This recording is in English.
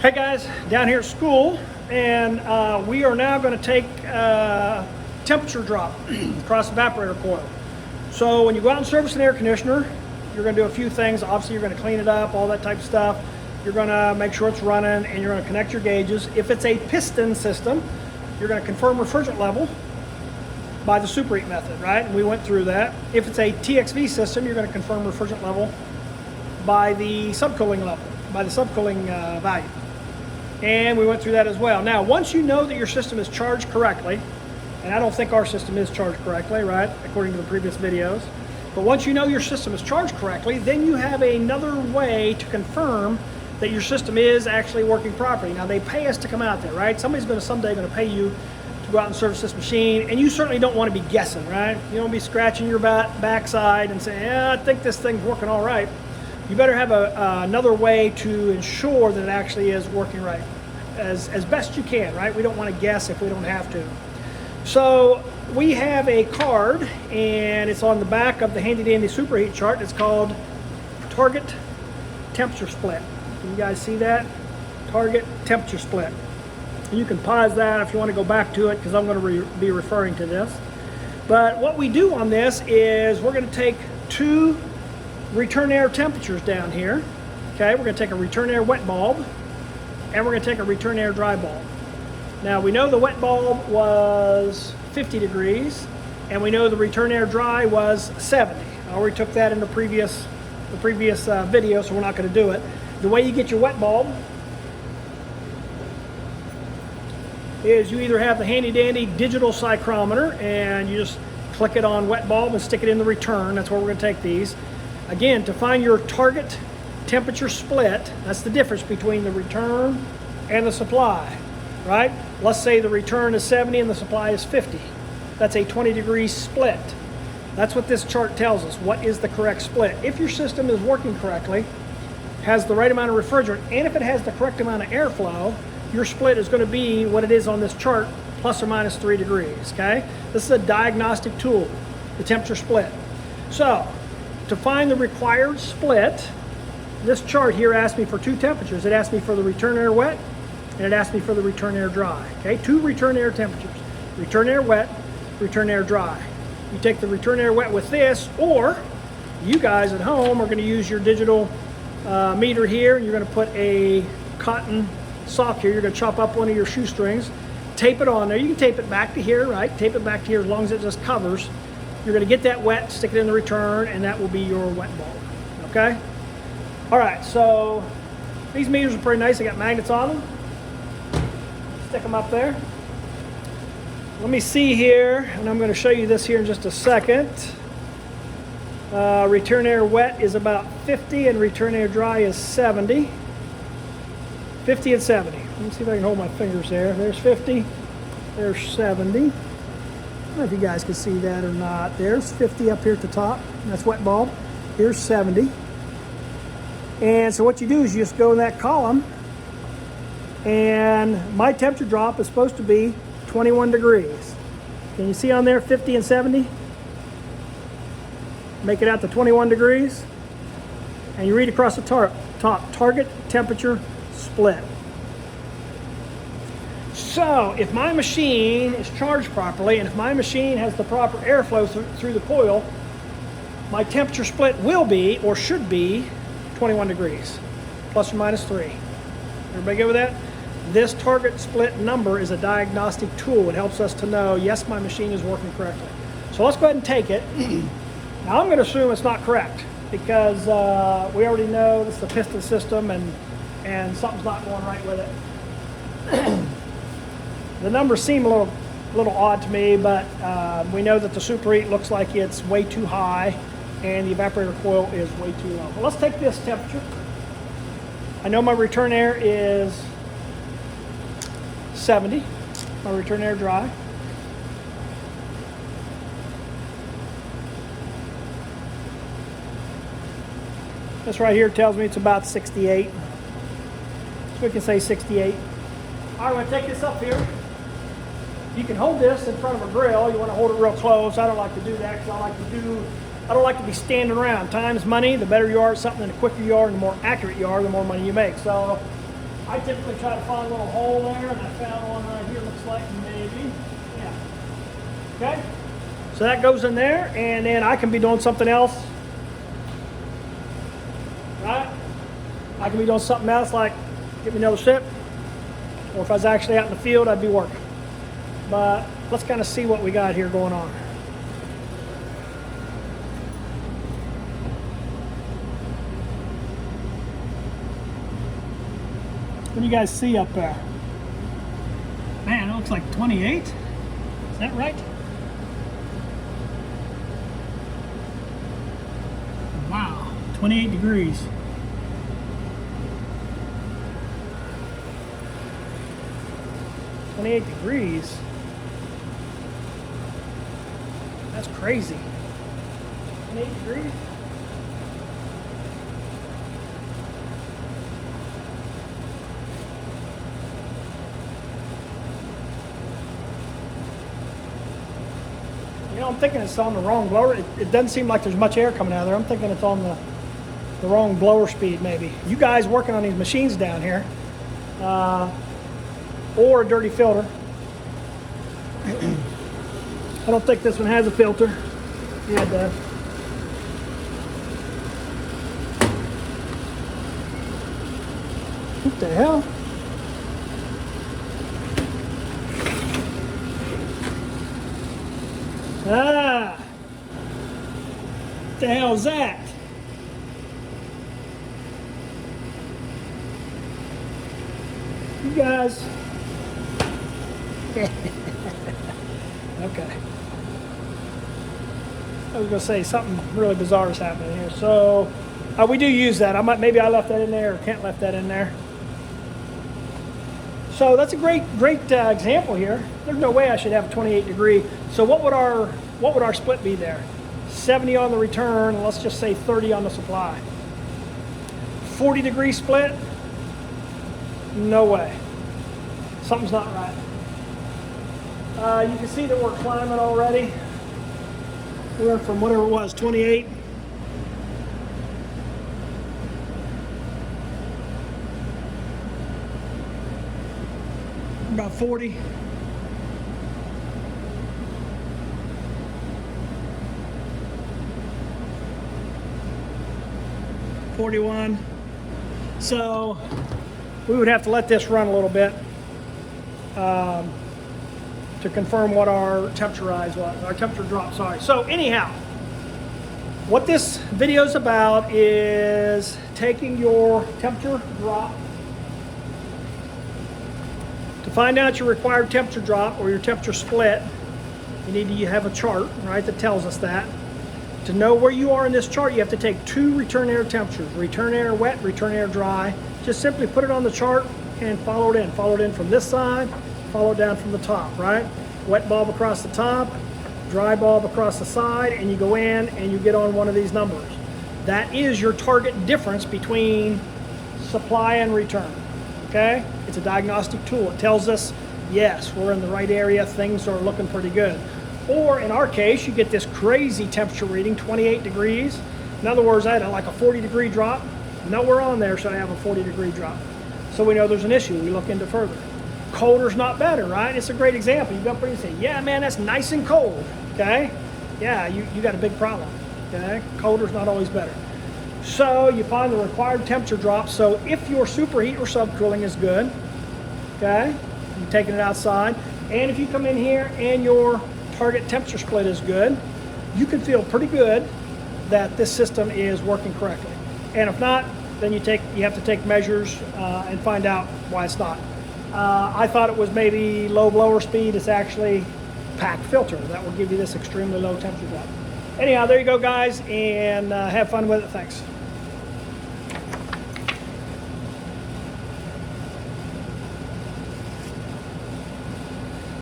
Hey guys, down here at school, and we are now going to take temperature drop across the evaporator coil. So when you go out and service an air conditioner, you're going to do a few things. Obviously you're going to clean it up, all that type of stuff. You're going to make sure it's running, and you're going to connect your gauges. If it's a piston system, you're going to confirm refrigerant level by the superheat method, right? And we went through that. If it's a TXV system, you're going to confirm refrigerant level by the subcooling level, by the subcooling value. And we went through that as well. Now, once you know that your system is charged correctly, and I don't think our system is charged correctly, right, according to the previous videos, but once you know your system is charged correctly, then you have another way to confirm that your system is actually working properly. Now, they pay us to come out there, right? Somebody's someday going to pay you to go out and service this machine, and you certainly don't want to be guessing, right? You don't want to be scratching your backside and saying, yeah, I think this thing's working all right. You better have another way to ensure that it actually is working right, as best you can, right? We don't want to guess if we don't have to. So we have a card, and it's on the back of the handy dandy superheat chart. It's called Target Temperature Split. Can you guys see that? Target Temperature Split. And you can pause that if you want to go back to it, because I'm going to be referring to this. But what we do on this is we're going to take two return air temperatures down here. Okay, we're going to take a return air wet bulb, and we're going to take a return air dry bulb. Now we know the wet bulb was 50 degrees, and we know the return air dry was 70. I already took that in the previous video, so we're not going to do it. The way you get your wet bulb is you either have the handy dandy digital psychrometer, and you just click it on wet bulb and stick it in the return. That's where we're going to take these. Again, to find your target temperature split, that's the difference between the return and the supply, right? Let's say the return is 70 and the supply is 50. That's a 20-degree split. That's what this chart tells us. What is the correct split? If your system is working correctly, has the right amount of refrigerant, and if it has the correct amount of airflow, your split is going to be what it is on this chart, plus or minus 3 degrees, okay? This is a diagnostic tool, the temperature split. So, to find the required split, this chart here asks me for two temperatures. It asks me for the return air wet, and it asks me for the return air dry. Okay, two return air temperatures. Return air wet, return air dry. You take the return air wet with this, or you guys at home are going to use your digital meter here. You're going to put a cotton sock here. You're going to chop up one of your shoestrings, tape it on there. You can tape it back to here, right? Tape it back to here as long as it just covers. You're going to get that wet, stick it in the return, and that will be your wet bulb, okay? All right, so these meters are pretty nice. They got magnets on them. Stick them up there. Let me see here, and I'm going to show you this here in just a second. Return air wet is about 50, and return air dry is 70. 50 and 70. Let me see if I can hold my fingers there. There's 50, there's 70. I don't know if you guys can see that or not. There's 50 up here at the top. That's wet bulb. Here's 70. And so what you do is you just go in that column, and my temperature drop is supposed to be 21 degrees. Can you see on there 50 and 70? Make it out to 21 degrees. And you read across the top, target temperature split. So if my machine is charged properly, and if my machine has the proper airflow through the coil, my temperature split will be, or should be, 21 degrees, plus or minus 3. Everybody good with that? This target split number is a diagnostic tool. It helps us to know, yes, my machine is working correctly. So let's go ahead and take it. Now I'm going to assume it's not correct, because we already know this is a piston system, and something's not going right with it. The numbers seem a little odd to me, but we know that the superheat looks like it's way too high, and the evaporator coil is way too low. Well, let's take this temperature. I know my return air is 70, my return air dry. This right here tells me it's about 68. So we can say 68. All right, I'm going to take this up here. You can hold this in front of a grill. You want to hold it real close. I don't like to do that, because I don't like to be standing around. Time is money. The better you are at something, and the quicker you are, and the more accurate you are, the more money you make. So I typically try to find a little hole there, and I found one right here, looks like maybe. Yeah. Okay? So that goes in there, and then I can be doing something else. Right? I can be doing something else like get me another sip, or if I was actually out in the field, I'd be working. But let's kind of see what we got here going on. What do you guys see up there? Man, it looks like 28. Is that right? Wow, 28 degrees. $28. That's crazy. 28 degrees. You know, I'm thinking it's on the wrong blower. It doesn't seem like there's much air coming out of there. I'm thinking it's on the wrong blower speed, maybe. You guys working on these machines down here, or a dirty filter. I don't think this one has a filter. Yeah, it does. What the hell? Ah! What the hell is that? You guys. Okay. I was gonna say something really bizarre is happening here. So we do use that. Maybe I left that in there, or Kent left that in there. So that's a great example here. There's no way I should have a 28 degree. So what would our split be there? 70 on the return, and let's just say 30 on the supply. 40 degree split? No way. Something's not right. You can see that we're climbing already. We went from whatever it was, 28. About 40. $41. So we would have to let this run a little bit to confirm what our temperature rise was, our temperature drop, sorry. So anyhow, what this video is about is taking your temperature drop. To find out your required temperature drop or your temperature split, you need to have a chart, right, that tells us that. To know where you are in this chart, you have to take two return air temperatures, return air wet, return air dry. Just simply put it on the chart and follow it in. Follow it in from this side, follow it down from the top, right? Wet bulb across the top, dry bulb across the side, and you go in and you get on one of these numbers. That is your target difference between supply and return, okay? It's a diagnostic tool. It tells us, yes, we're in the right area, things are looking pretty good. Or in our case, you get this crazy temperature reading, 28 degrees. In other words, I had like a 40 degree drop. Nowhere on there should I have a 40 degree drop. So we know there's an issue. We look into further. Colder's not better, right? It's a great example. You go up there and say, yeah, man, that's nice and cold, okay? Yeah, you got a big problem, okay? Colder's not always better. So you find the required temperature drop. So if your superheat or subcooling is good, okay, you're taking it outside, and if you come in here and your target temperature split is good, you can feel pretty good that this system is working correctly. And if not, then you have to take measures and find out why it's not. I thought it was maybe low blower speed. It's actually packed filter that will give you this extremely low temperature drop. Anyhow, there you go, guys, and have fun with it. Thanks.